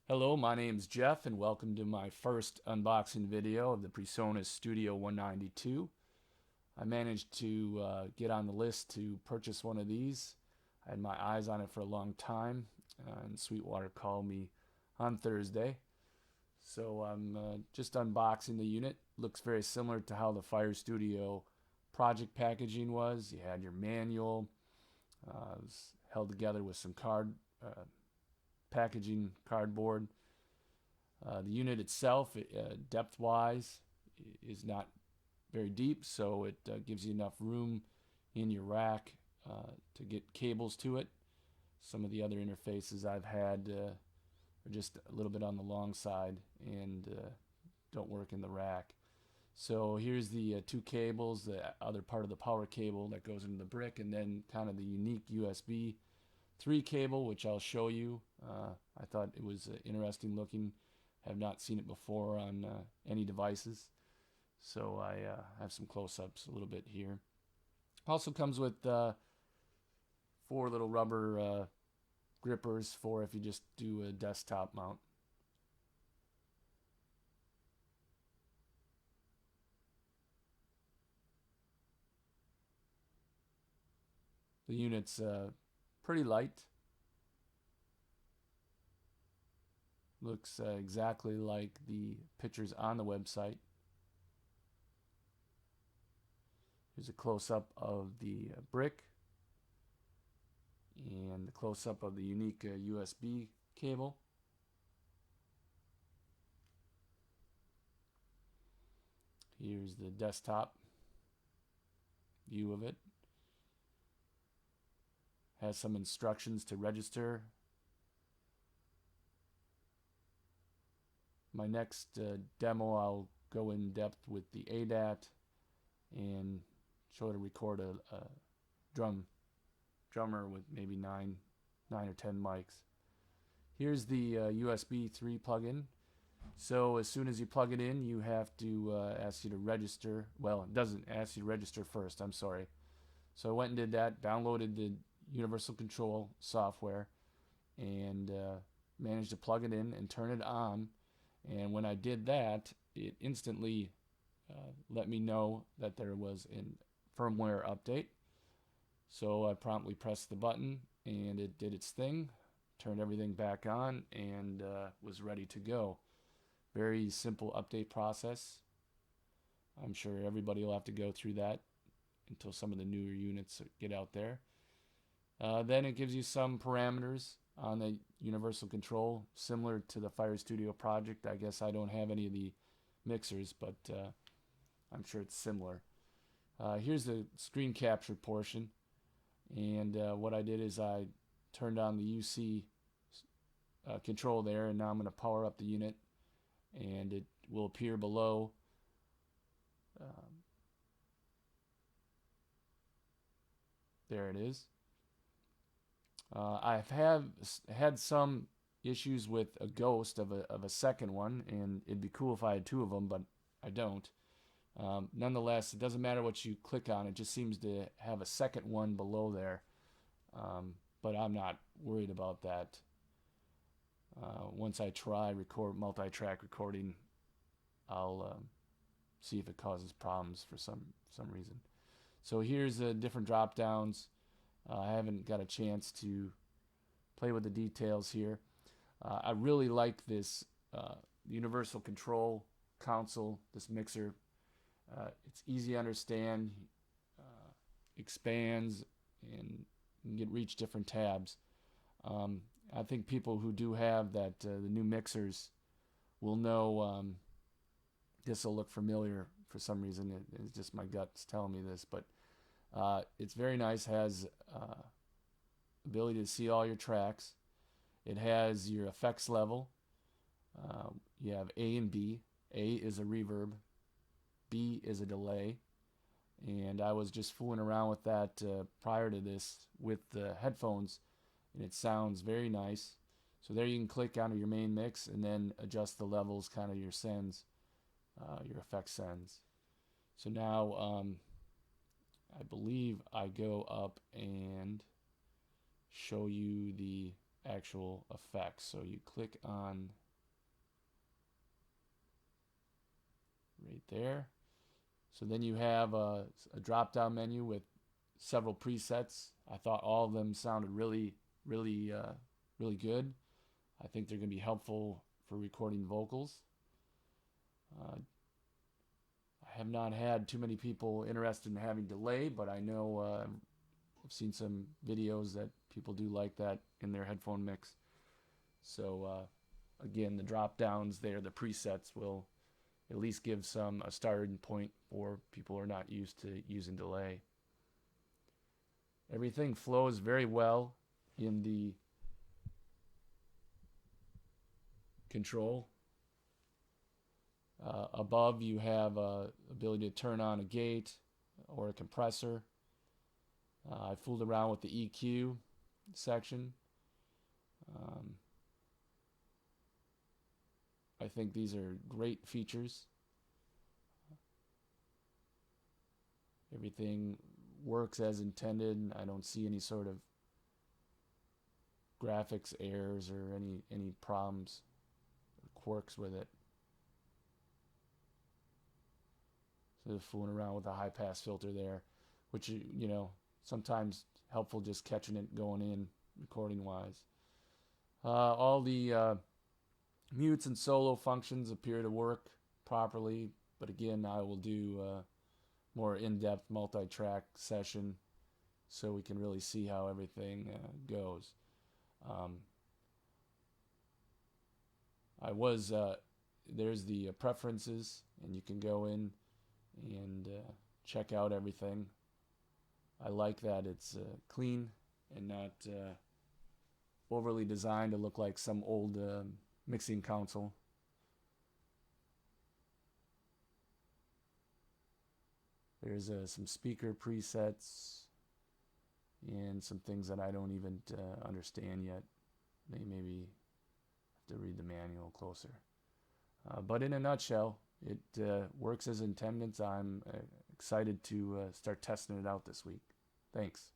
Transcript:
Hello, my name's Jeff, and welcome to my first unboxing video of the Presonus Studio 192. I managed to get on the list to purchase one of these. I had my eyes on it for a long time, and Sweetwater called me on Thursday. So I'm just unboxing the unit. Looks very similar to how the Fire Studio project packaging was. You had your manual. It was held together with some packaging cardboard. The unit itself, depth-wise, is not very deep, so it gives you enough room in your rack to get cables to it. Some of the other interfaces I've had are just a little bit on the long side and don't work in the rack. So here's the two cables, the other part of the power cable that goes into the brick, and then kind of the unique USB 3 cable, which I'll show you. I thought it was interesting looking. Have not seen it before on any devices. So I have some close-ups a little bit here. Also comes with 4 little rubber grippers for if you just do a desktop mount. The unit's pretty light. Looks exactly like the pictures on the website. Here's a close-up of the brick and the close-up of the unique USB cable. Here's the desktop view of it. Has some instructions to register. My next demo, I'll go in depth with the ADAT and show how to record a drummer with maybe 9 or 10 mics. Here's the USB 3 plug-in. So as soon as you plug it in, you have to ask you to register. Well, it doesn't ask you to register first, I'm sorry. So I went and did that, downloaded the Universal Control software, and managed to plug it in and turn it on. And when I did that, it instantly let me know that there was a firmware update. So I promptly pressed the button and it did its thing, turned everything back on, and was ready to go. Very simple update process. I'm sure everybody will have to go through that until some of the newer units get out there. Then it gives you some parameters on the universal control, similar to the Fire Studio project. I guess I don't have any of the mixers, but I'm sure it's similar. Here's the screen capture portion, and what I did is I turned on the UC control there, and now I'm going to power up the unit, and it will appear below. There it is. I've had some issues with a ghost of a second one, and it'd be cool if I had 2 of them, but I don't. Nonetheless, it doesn't matter what you click on, it just seems to have a second one below there. But I'm not worried about that. Once I try multi-track recording, I'll see if it causes problems for some reason. So here's the different drop downs. I haven't got a chance to play with the details here. I really like this universal control console, this mixer. It's easy to understand, expands, and you can reach different tabs. I think people who do have that, the new mixers, will know this will look familiar for some reason. It's just my gut's telling me this, but it's very nice. Has ability to see all your tracks. It has your effects level. You have A and B. A is a reverb, B is a delay, and I was just fooling around with that prior to this with the headphones, and it sounds very nice. So there you can click onto your main mix and then adjust the levels, kind of your sends, your effect sends. So now I believe I go up and show you the actual effects. So you click on right there. So then you have a drop-down menu with several presets. I thought all of them sounded really good. I think they're going to be helpful for recording vocals. I have not had too many people interested in having delay, but I know I've seen some videos that people do like that in their headphone mix. So again, the drop downs there, the presets will at least give a starting point for people who are not used to using delay. Everything flows very well in the control. Above you have ability to turn on a gate or a compressor. I fooled around with the EQ section. I think these are great features. Everything works as intended. I don't see any sort of graphics errors or any problems or quirks with it. So they're fooling around with a high pass filter there, which sometimes helpful just catching it going in recording wise. All the mutes and solo functions appear to work properly, but again, I will do more in-depth multi-track session so we can really see how everything goes. There's the preferences, and you can go in and check out everything. I like that it's clean and not overly designed to look like some old mixing console. There's some speaker presets and some things that I don't even understand yet. Maybe have to read the manual closer. But in a nutshell, it works as intended. I'm excited to start testing it out this week. Thanks.